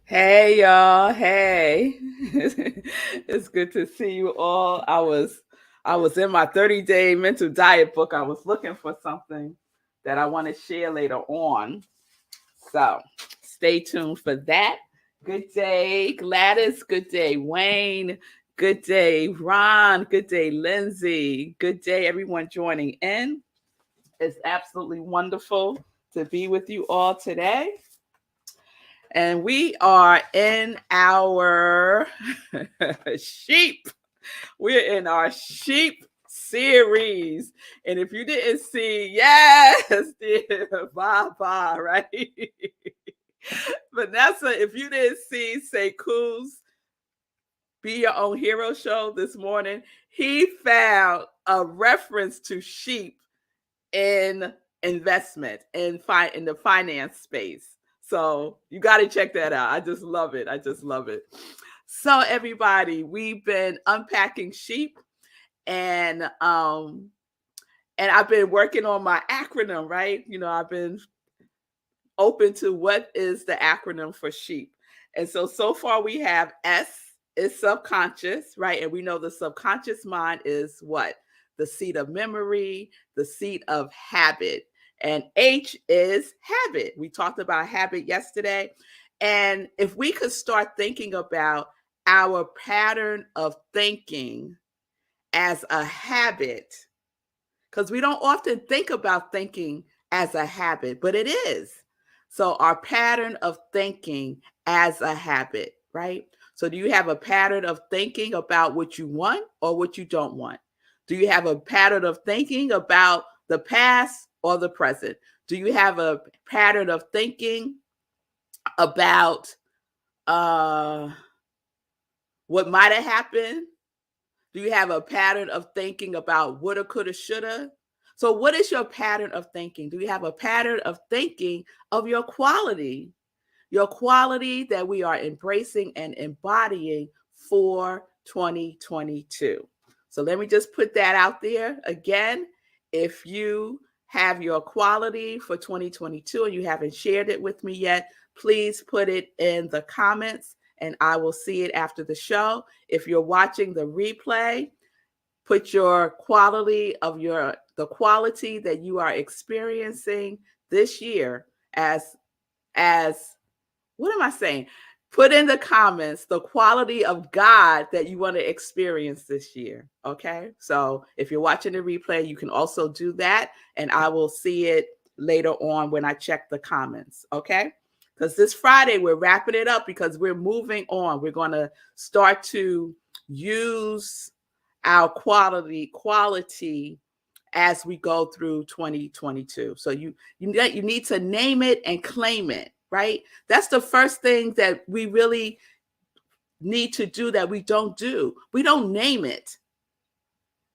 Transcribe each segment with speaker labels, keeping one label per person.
Speaker 1: Hey y'all, hey. It's good to see you all. I was in my 30-day mental diet book. I was looking for something that I want to share later on. So, stay tuned for that. Good day, Gladys. Good day, Wayne. Good day, Ron. Good day, Lindsay. Good day, everyone joining in. It's absolutely wonderful to be with you all today. And we are in our sheep. We're in our sheep series. And if you didn't see, yes, dear, bye, right? Vanessa, if you didn't see Sekou's Be Your Own Hero show this morning, he found a reference to sheep in investment and in the finance space. So you got to check that out. I just love it. I just love it. So everybody, we've been unpacking sheep and I've been working on my acronym, right? I've been open to what is the acronym for sheep. And so far we have S is subconscious, right? And we know the subconscious mind is what? The seat of memory, the seat of habit. And H is habit. We talked about habit yesterday. And if we could start thinking about our pattern of thinking as a habit, because we don't often think about thinking as a habit, but it is. So, our pattern of thinking as a habit, right? So, do you have a pattern of thinking about what you want or what you don't want? Do you have a pattern of thinking about the past or the present? Do you have a pattern of thinking about what might have happened? Do you have a pattern of thinking about woulda, coulda, shoulda? So, what is your pattern of thinking? Do you have a pattern of thinking of your quality that we are embracing and embodying for 2022? So, let me just put that out there again. If you have your quality for 2022 and you haven't shared it with me yet, please put it in the comments and I will see it after the show. If you're watching the replay, put your quality of the quality that you are experiencing this year as what am I saying? Put in the comments the quality of God that you want to experience this year. Okay. So if you're watching the replay, you can also do that. And I will see it later on when I check the comments. Okay. Because this Friday, we're wrapping it up because we're moving on. We're going to start to use our quality as we go through 2022. So you need to name it and claim it, right? That's the first thing that we really need to do that we don't do. We don't name it.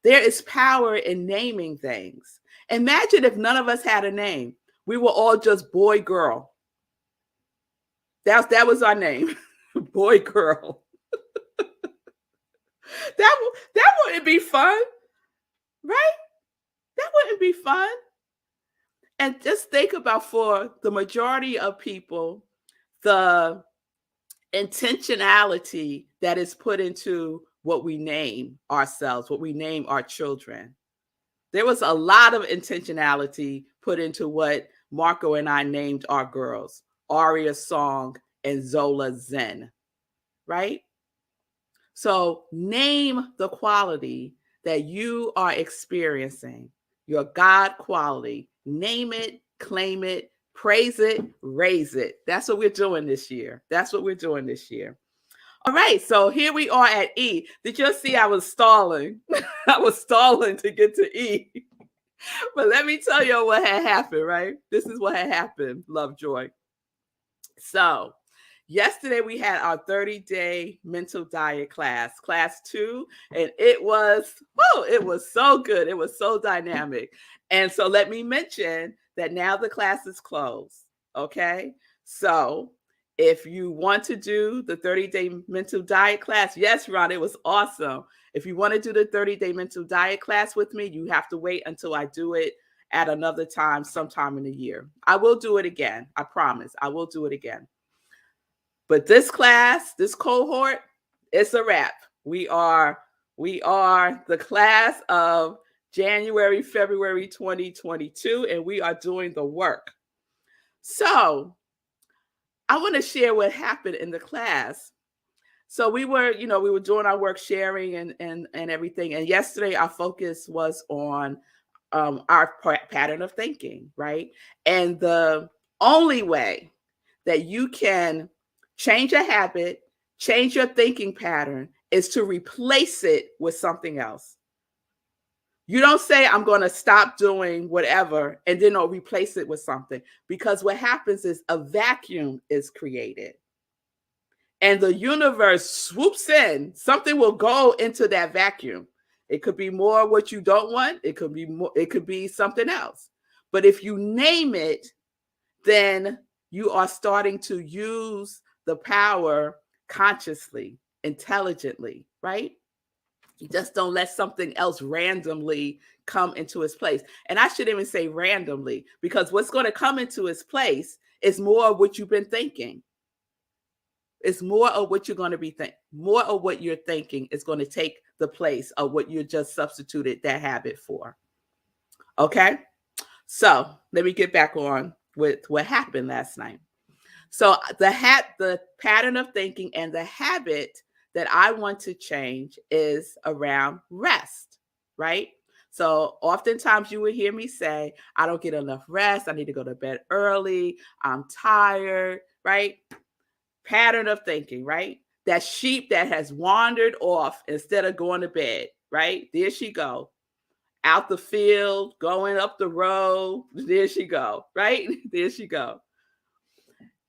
Speaker 1: There is power in naming things. Imagine if none of us had a name. We were all just boy, girl. That was our name. Boy, girl. That wouldn't be fun, right? That wouldn't be fun. And just think about, for the majority of people, the intentionality that is put into what we name ourselves, what we name our children. There was a lot of intentionality put into what Marco and I named our girls, Aria Song and Zola Zen, right? So name the quality that you are experiencing, your God quality. Name it, claim it, praise it, raise it. That's what we're doing this year. That's what we're doing this year. All right, so here we are at E. Did you see I was stalling? I was stalling to get to E. But let me tell you what had happened, right? This is what had happened, Lovejoy. So yesterday we had our 30-day mental diet class 2, and it was so good. It was so dynamic. And so let me mention that now the class is closed. Okay. So if you want to do the 30-day mental diet class, yes, Ron, it was awesome. If you want to do the 30-day mental diet class with me, you have to wait until I do it at another time, sometime in the year. I will do it again. I promise. I will do it again. But this class, this cohort, it's a wrap. We are the class of January, February 2022, and we are doing the work. So I want to share what happened in the class. So we were doing our work, sharing and everything. And yesterday our focus was on our pattern of thinking, right? And the only way that you can change a habit, change your thinking pattern, is to replace it with something else. You don't say, I'm going to stop doing whatever and then I'll replace it with something, because what happens is a vacuum is created and the universe swoops in. Something will go into that vacuum. It could be more what you don't want. It could be more, it could be something else. But if you name it, then you are starting to use the power consciously, intelligently, right? You just don't let something else randomly come into its place. And I shouldn't even say randomly, because what's going to come into its place is more of what you've been thinking. It's more of what you're going to be thinking. More of what you're thinking is going to take the place of what you just substituted that habit for. Okay? So let me get back on with what happened last night. So the pattern of thinking and the habit that I want to change is around rest, right? So oftentimes you will hear me say, I don't get enough rest. I need to go to bed early. I'm tired, right? Pattern of thinking, right? That sheep that has wandered off instead of going to bed, right? There she go. Out the field, going up the road. There she go, right? There she go.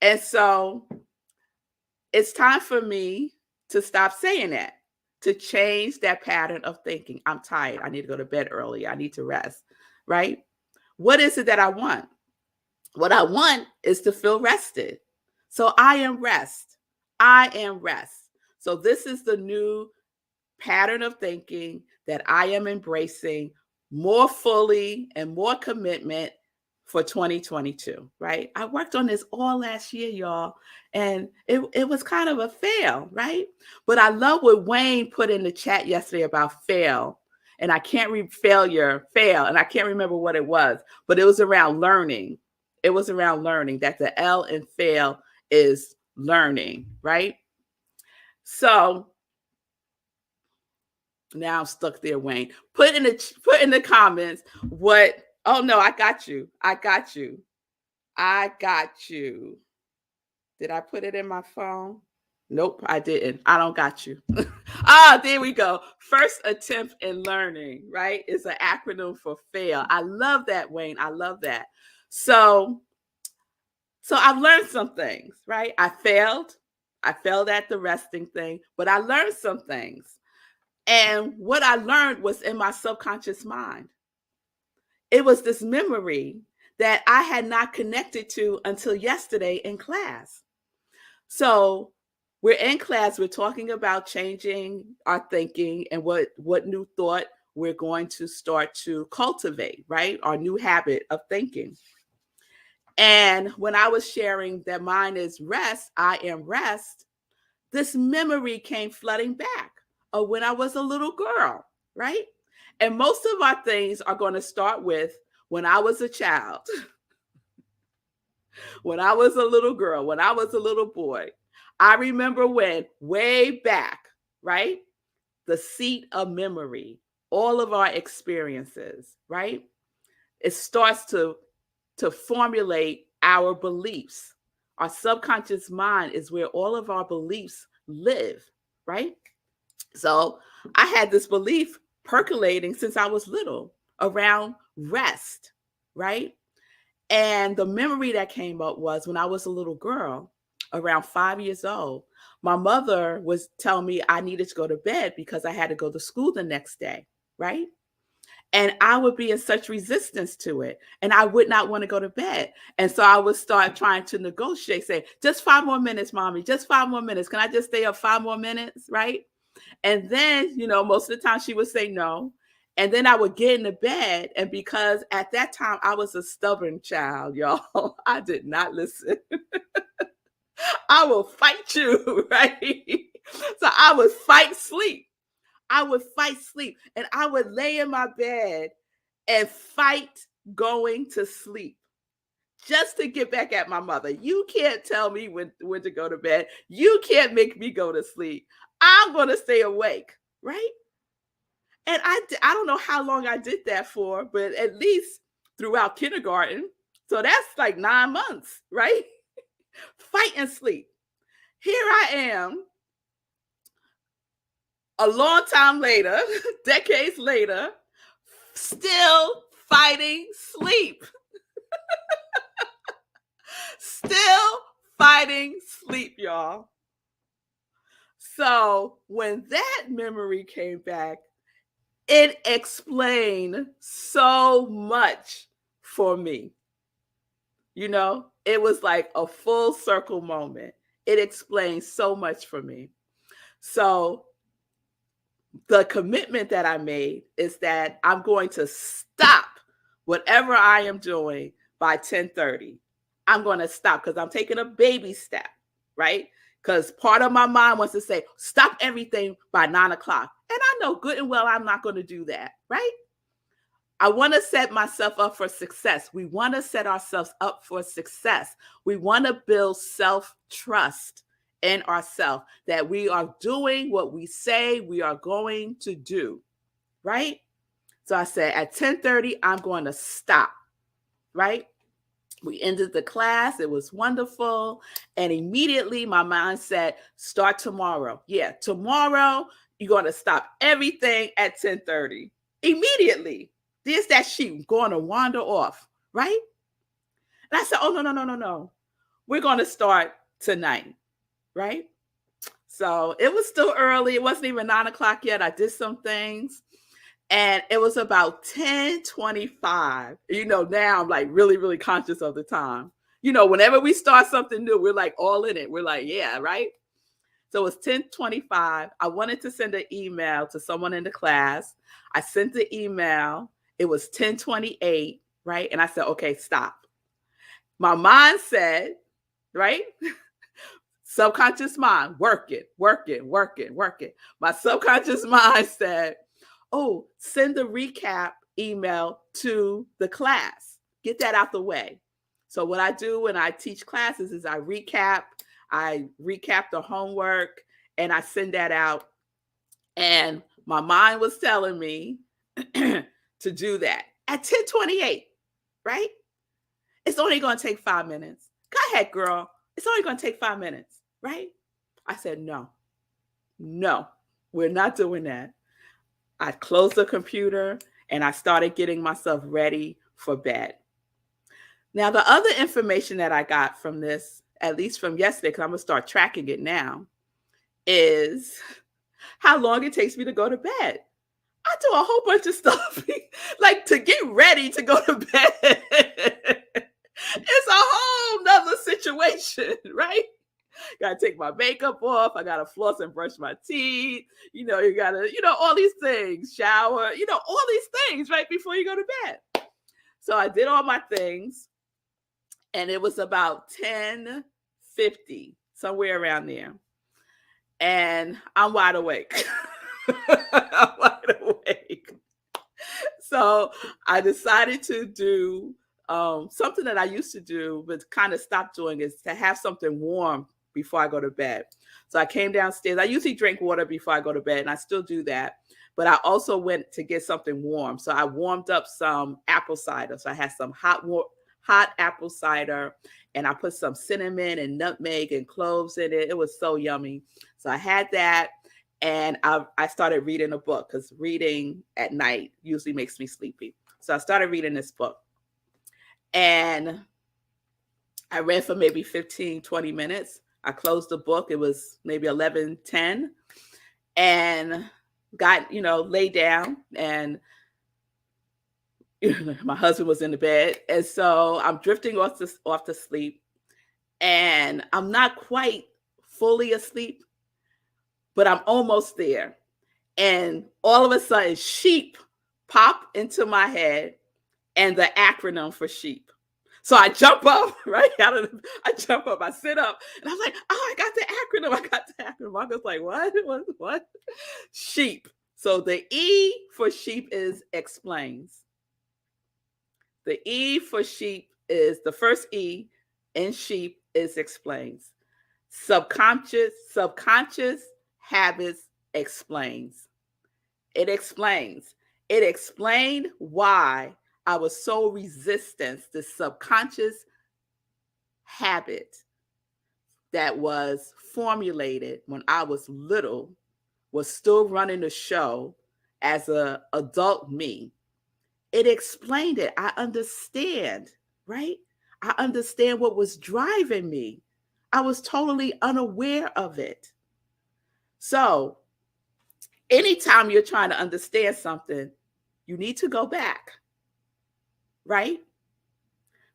Speaker 1: And so it's time for me to stop saying that, to change that pattern of thinking. I'm tired. I need to go to bed early. I need to rest, right? What is it that I want? What I want is to feel rested. So I am rest. I am rest. So this is the new pattern of thinking that I am embracing more fully and more commitment for 2022, right? I worked on this all last year, y'all, and it was kind of a fail, right? But I love what Wayne put in the chat yesterday about fail. And I can't read fail, and I can't remember what it was, but it was around learning. It was around learning, that the L in fail is learning, right? So now I'm stuck there, Wayne. Put in the comments what. Oh no, I got you. I got you. I got you. Did I put it in my phone? Nope, I didn't. I don't got you. There we go. First attempt in learning, right? It's an acronym for fail. I love that, Wayne. I love that. So I've learned some things, right? I failed at the resting thing, but I learned some things. And what I learned was in my subconscious mind. It was this memory that I had not connected to until yesterday in class. So we're in class, we're talking about changing our thinking and what new thought we're going to start to cultivate, right? Our new habit of thinking. And when I was sharing that mine is rest, I am rest, this memory came flooding back of when I was a little girl, right? And most of our things are going to start with when I was a child, when I was a little girl, when I was a little boy. I remember when, way back, right? The seat of memory, all of our experiences, right? It starts to formulate our beliefs. Our subconscious mind is where all of our beliefs live, right? So I had this belief percolating since I was little around rest, right? And the memory that came up was when I was a little girl, around 5 years old, my mother was telling me I needed to go to bed because I had to go to school the next day, right? And I would be in such resistance to it. And I would not want to go to bed. And so I would start trying to negotiate, say, just 5 more minutes, mommy, just 5 more minutes. Can I just stay up 5 more minutes, right? And then, most of the time she would say no. And then I would get into bed. And because at that time I was a stubborn child, y'all, I did not listen. I will fight you, right? So I would fight sleep. I would fight sleep, and I would lay in my bed and fight going to sleep just to get back at my mother. You can't tell me when to go to bed. You can't make me go to sleep. I'm going to stay awake, right? And I don't know how long I did that for, but at least throughout kindergarten. So that's like 9 months, right? Fight and sleep. Here I am, a long time later, decades later, still fighting sleep. Still fighting sleep, y'all. So when that memory came back, it explained so much for me. You know, it was like a full circle moment. It explained so much for me. So the commitment that I made is that I'm going to stop whatever I am doing by 10:30. I'm going to stop because I'm taking a baby step, right? Because part of my mind wants to say, stop everything by 9 o'clock. And I know good and well I'm not going to do that, right? I want to set myself up for success. We want to set ourselves up for success. We want to build self-trust in ourselves that we are doing what we say we are going to do, right? So I said at 10:30, I'm going to stop, right? We ended the class. It was wonderful. And immediately my mind said, start tomorrow. Yeah, tomorrow you're going to stop everything at 10:30. Immediately. There's that sheep going to wander off, right? And I said, oh, no. We're going to start tonight, right? So it was still early. It wasn't even 9 o'clock yet. I did some things. And it was about 10:25. You know, now I'm like really, really conscious of the time. You know, whenever we start something new, we're like all in it. We're like, yeah, right? So it was 10:25. I wanted to send an email to someone in the class. I sent the email. It was 10:28, right? And I said, okay, stop. My mind said, right? Subconscious mind, working. My subconscious mind said, oh, send the recap email to the class. Get that out the way. So what I do when I teach classes is I recap the homework and I send that out. And my mind was telling me to do that at 10:28, right? It's only going to take 5 minutes. Go ahead, girl. It's only going to take 5 minutes, right? I said, no, we're not doing that. I closed the computer and I started getting myself ready for bed. Now, the other information that I got from this, at least from yesterday, because I'm going to start tracking it now, is how long it takes me to go to bed. I do a whole bunch of stuff, like to get ready to go to bed. It's a whole nother situation, right? Gotta take my makeup off. I gotta floss and brush my teeth. You gotta, all these things, shower, all these things right before you go to bed. So I did all my things and it was about 10:50, somewhere around there. And I'm wide awake. I'm wide awake. So I decided to do something that I used to do, but kind of stopped doing, is to have something warm before I go to bed. So I came downstairs. I usually drink water before I go to bed, and I still do that. But I also went to get something warm. So I warmed up some apple cider. So I had some hot apple cider, and I put some cinnamon and nutmeg and cloves in it. It was so yummy. So I had that, and I started reading a book, because reading at night usually makes me sleepy. So I started reading this book, and I read for maybe 15, 20 minutes. I closed the book. It was maybe 11:10, and got, lay down, and my husband was in the bed. And so I'm drifting off to sleep, and I'm not quite fully asleep, but I'm almost there. And all of a sudden, sheep pop into my head, and the acronym for sheep. So I jump up, right? I jump up, I sit up, and I was like, oh, I got the acronym. I got the acronym. I was like, what? Sheep. So the E for sheep is explains. The E for sheep is the first E in sheep is explains. Subconscious habits explains. It explains. It explained why I was so resistant. The subconscious habit that was formulated when I was little was still running the show as an adult me. It explained it. I understand, right? I understand what was driving me. I was totally unaware of it. So, anytime you're trying to understand something, you need to go back, right?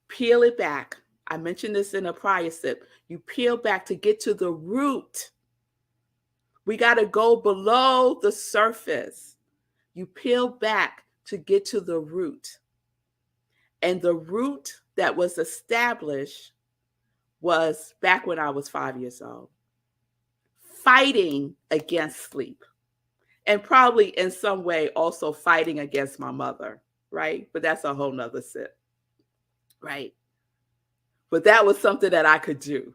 Speaker 1: Peel it back. I mentioned this in a prior sip. You peel back to get to the root. We got to go below the surface. You peel back to get to the root. And the root that was established was back when I was 5 years old, fighting against sleep. And probably in some way also fighting against my mother, right? But that's a whole nother sip, right? But that was something that I could do.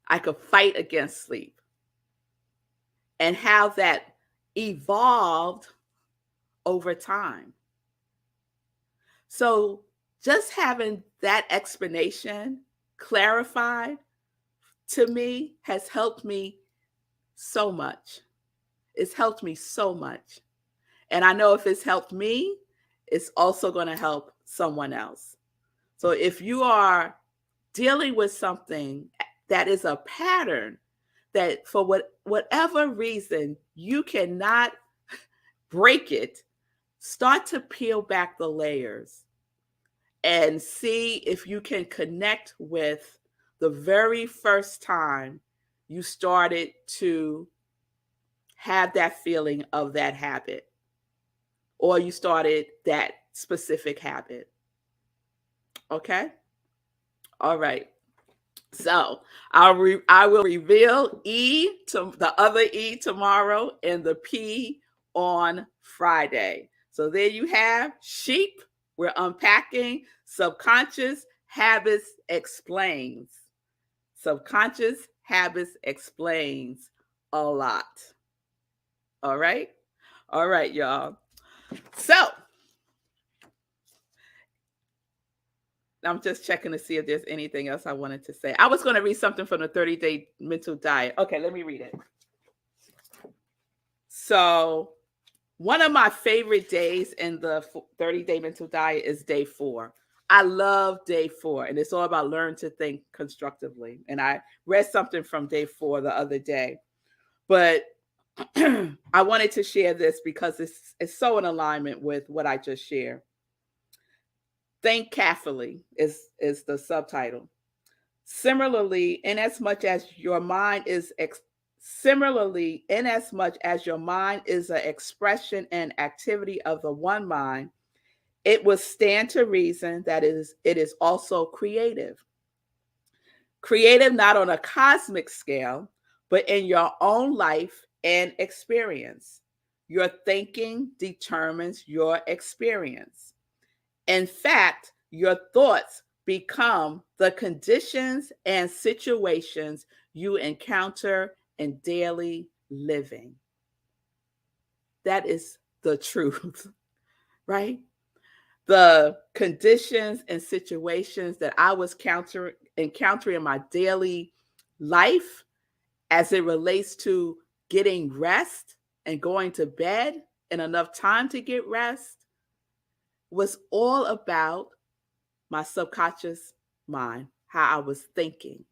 Speaker 1: I could fight against sleep. And how that evolved over time. So just having that explanation clarified to me has helped me so much. It's helped me so much. And I know if it's helped me, it's also going to help someone else. So if you are dealing with something that is a pattern that for whatever reason you cannot break it, start to peel back the layers and see if you can connect with the very first time you started to have that feeling of that habit, or you started that specific habit. Okay? All right. So I will reveal E to the other E tomorrow and the P on Friday. So there you have sheep. We're unpacking subconscious habits explains. Subconscious habits explains a lot. All right. All right, y'all. So I'm just checking to see if there's anything else I wanted to say. I was going to read something from the 30-day mental diet. Okay, let me read it. So one of my favorite days in the 30-day mental diet is day 4. I love day 4, and it's all about learn to think constructively. And I read something from day 4 the other day, but I wanted to share this because it's so in alignment with what I just shared. Think carefully is the subtitle. Similarly, inasmuch as your mind is an expression and activity of the one mind, it would stand to reason that it is also creative. Creative not on a cosmic scale, but in your own life and experience. Your thinking determines your experience. In fact, your thoughts become the conditions and situations you encounter in daily living. That is the truth, right? The conditions and situations that I was encountering in my daily life as it relates to getting rest and going to bed and enough time to get rest was all about my subconscious mind, how I was thinking,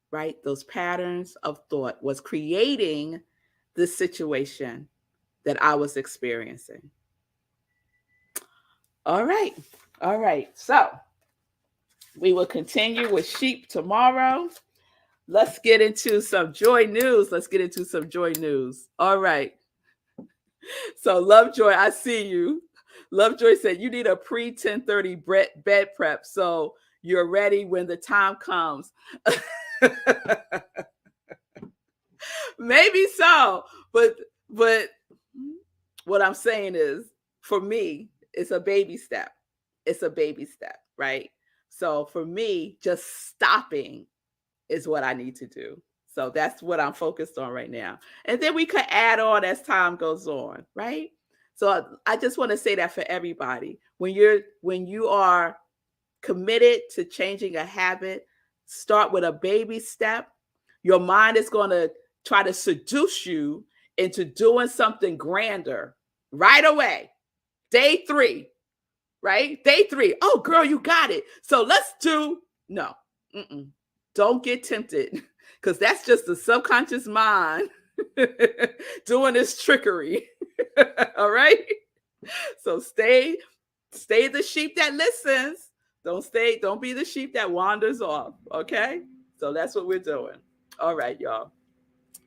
Speaker 1: right? Those patterns of thought was creating this situation that I was experiencing. All right. All right. So we will continue with sheep tomorrow. Let's get into some joy news. All right. So Lovejoy, I see you. Lovejoy said you need a pre-10:30 bed prep. So you're ready when the time comes. Maybe so, but what I'm saying is, for me, it's a baby step. It's a baby step, right? So for me, just stopping is what I need to do. So that's what I'm focused on right now. And then we could add on as time goes on, right? So I just want to say that for everybody. When you are committed to changing a habit, start with a baby step. Your mind is going to try to seduce you into doing something grander right away. Day 3, right? Day 3. Oh, girl, you got it. So let's do, no. Don't get tempted, because that's just the subconscious mind doing its trickery. All right? So stay the sheep that listens. Don't be the sheep that wanders off. Okay? So that's what we're doing. All right, y'all.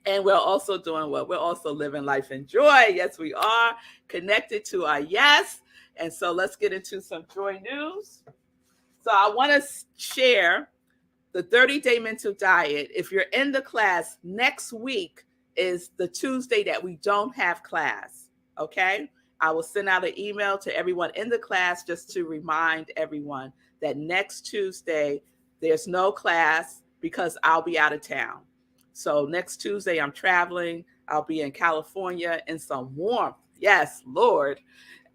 Speaker 1: And we're also doing what? We're also living life in joy. Yes, we are connected to our yes. And so let's get into some joy news. So I want to share the 30-day mental diet. If you're in the class, next week is the Tuesday that we don't have class. Okay? I will send out an email to everyone in the class just to remind everyone that next Tuesday there's no class because I'll be out of town. So next Tuesday I'm traveling. I'll be in California in some warmth. Yes, Lord.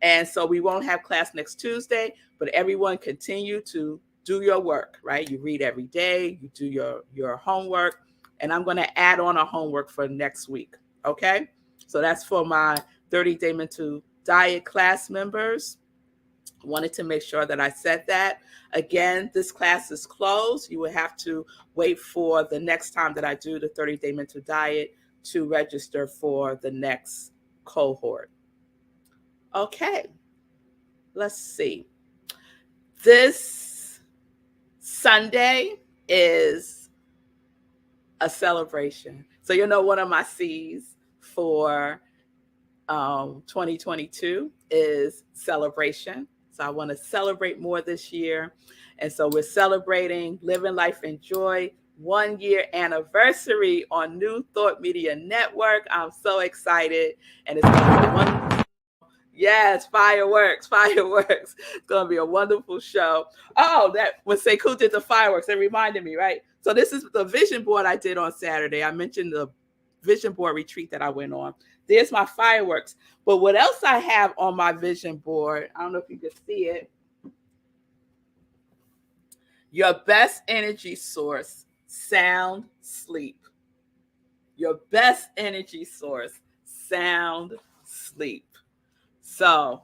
Speaker 1: And so we won't have class next Tuesday, but everyone continue to do your work, right? You read every day, you do your homework, and I'm going to add on a homework for next week. Okay? So that's for my 30-day mental diet class members. Wanted to make sure that I said that. Again, this class is closed. You will have to wait for the next time that I do the 30-day mental diet to register for the next cohort. Okay, let's see. This Sunday is a celebration. So one of my C's for 2022 is celebration. So I want to celebrate more this year. And so we're celebrating Living Life in Joy 1-year anniversary on New Thought Media Network. I'm so excited. And it's going to be one. Yes, fireworks. It's going to be a wonderful show. Oh, that when Sekou did the fireworks, it reminded me, right? So this is the vision board I did on Saturday. I mentioned the vision board retreat that I went on. There's my fireworks. But what else I have on my vision board, I don't know if you can see it. Your best energy source, sound sleep. Your best energy source, sound sleep. So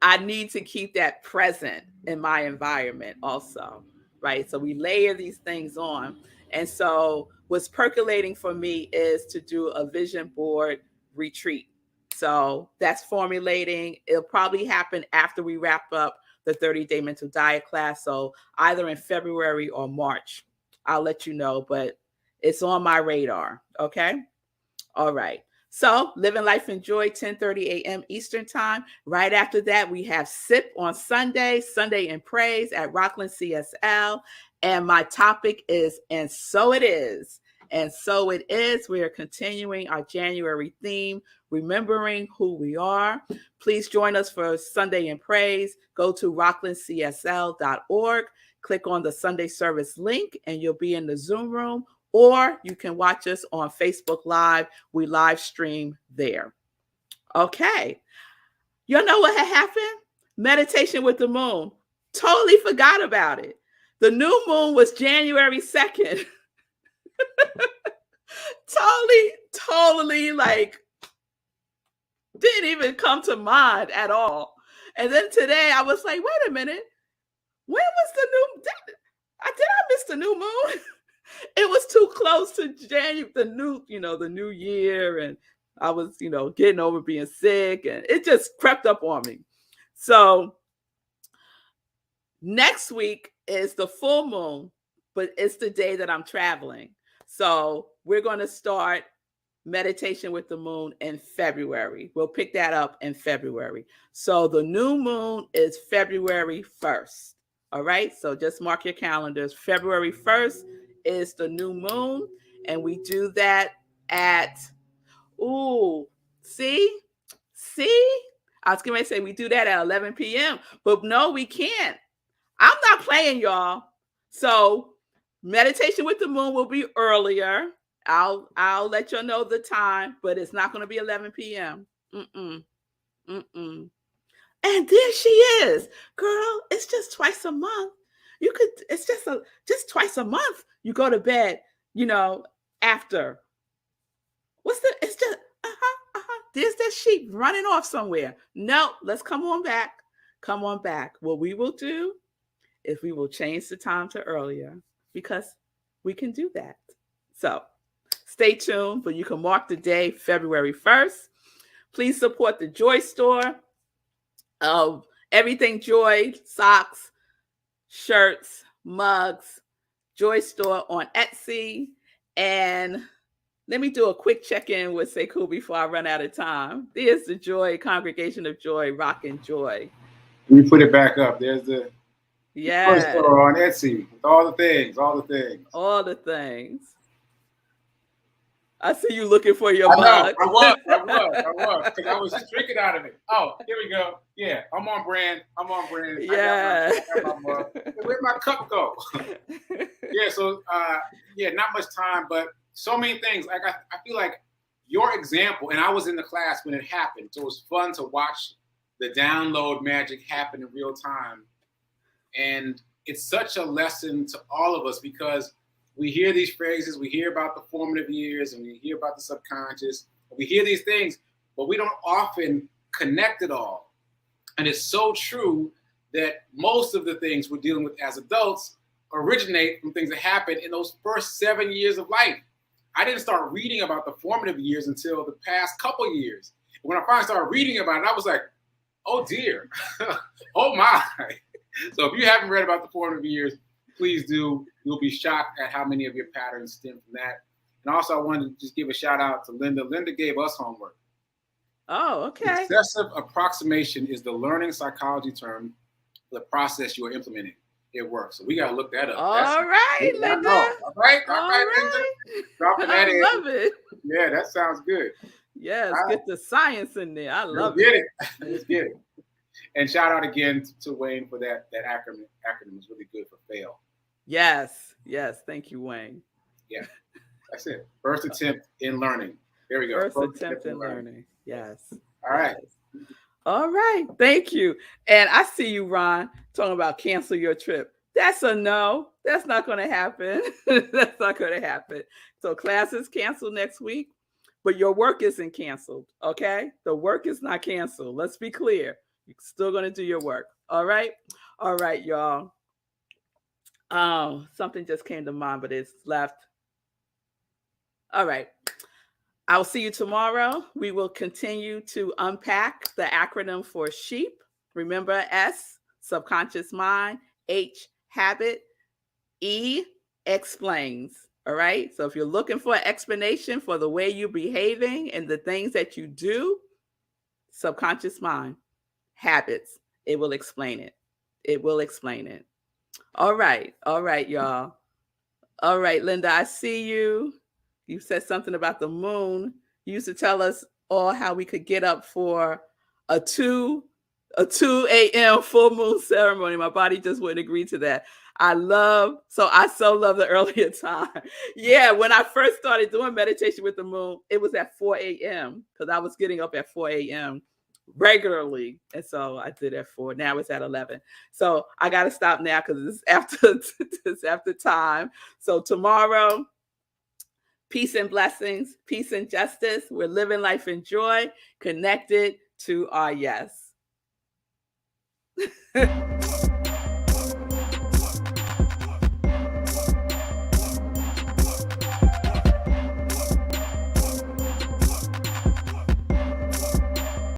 Speaker 1: I need to keep that present in my environment also, right? So we layer these things on. And so what's percolating for me is to do a vision board retreat. So that's formulating. It'll probably happen after we wrap up the 30-day mental diet class. So either in February or March, I'll let you know, but it's on my radar. Okay. All right. So Living Life in Joy, 10:30 a.m. Eastern time. Right after that, we have SIP on Sunday in Praise at Rockland CSL. And my topic is, and so it is. And so it is. We are continuing our January theme, remembering who we are. Please join us for Sunday in Praise. Go to rocklandcsl.org. Click on the Sunday service link, and you'll be in the Zoom room. Or you can watch us on Facebook Live. We live stream there. Okay. You know what had happened? Meditation with the moon. Totally forgot about it. The new moon was January 2nd. Totally like didn't even come to mind at all. And then today I was like, wait a minute. When was the new? Did I miss the new moon? It was too close to January, the new year, and I was, getting over being sick, and it just crept up on me. So next week is the full moon, but it's the day that I'm traveling. So we're going to start meditation with the moon in February. We'll pick that up in February. So the new moon is February 1st. All right. So just mark your calendars. February 1st is the new moon. And we do that at, see? I was going to say we do that at 11 p.m. But no, we can't. I'm not playing, y'all. So meditation with the moon will be earlier. I'll let y'all know the time, but it's not going to be 11 p.m. And there she is, girl. It's just twice a month. It's just twice a month. You go to bed, after. It's just, there's that sheep running off somewhere. No, let's come on back. What we will do is we will change the time to earlier because we can do that. So stay tuned, but you can mark the day, February 1st. Please support the Joy Store of everything Joy, socks, shirts, mugs, Joy Store on Etsy. And let me do a quick check-in with Sekou before I run out of time. There's the Joy, Congregation of Joy, Rockin' Joy.
Speaker 2: Let me put it back up. There's the
Speaker 1: Joy
Speaker 2: Store on Etsy with all the things.
Speaker 1: I see you looking for your mug.
Speaker 2: I was, because I was just drinking out of it. Oh, here we go. Yeah, I'm on brand.
Speaker 1: Yeah.
Speaker 2: I got my mug. Where'd my cup go? Yeah, so, not much time, but so many things. Like I feel like your example, and I was in the class when it happened, so it was fun to watch the download magic happen in real time. And it's such a lesson to all of us because we hear these phrases, we hear about the formative years, and we hear about the subconscious. We hear these things, but we don't often connect it all. And it's so true that most of the things we're dealing with as adults originate from things that happened in those first 7 years of life. I didn't start reading about the formative years until the past couple years. When I finally started reading about it, I was like, oh dear, oh my. So if you haven't read about the formative years, please do. You'll be shocked at how many of your patterns stem from that. And also I wanted to just give a shout out to Linda. Linda gave us homework.
Speaker 1: Oh, okay.
Speaker 2: Excessive approximation is the learning psychology term for the process you are implementing. It works. So we got to look that up.
Speaker 1: All right, Linda.
Speaker 2: All right, Linda. Dropping that in.
Speaker 1: I love it.
Speaker 2: Yeah, that sounds good.
Speaker 1: Yeah, let's get the science in there. I love it.
Speaker 2: Let's get it. And shout out again to Wayne for that acronym. Acronym is really good for fail.
Speaker 1: Yes. Thank you, Wayne.
Speaker 2: Yeah, that's it. First attempt in learning. There we go.
Speaker 1: First attempt in learning. Yes.
Speaker 2: All right.
Speaker 1: All right. Thank you. And I see you, Ron, talking about cancel your trip. That's a no. That's not going to happen. That's not going to happen. So class is canceled next week, but your work isn't canceled. Okay. The work is not canceled. Let's be clear. You're still going to do your work. All right. All right, y'all. Something just came to mind, but it's left. All right. I'll see you tomorrow. We will continue to unpack the acronym for SHEEP. Remember, S, subconscious mind, H, habit, E, explains. All right. So if you're looking for an explanation for the way you're behaving and the things that you do, subconscious mind, habits, it will explain it. It will explain it. All right. All right, y'all. All right, Linda, I see you. You said something about the moon. You used to tell us all how we could get up for a 2 a.m. full moon ceremony. My body just wouldn't agree to that. I so love the earlier time. Yeah, when I first started doing meditation with the moon, it was at 4 a.m. because I was getting up at 4 a.m. regularly. And so I did at 4. Now it's at 11. So I got to stop now because it's after time. So tomorrow, peace and blessings, peace and justice. We're living life in joy, connected to our yes.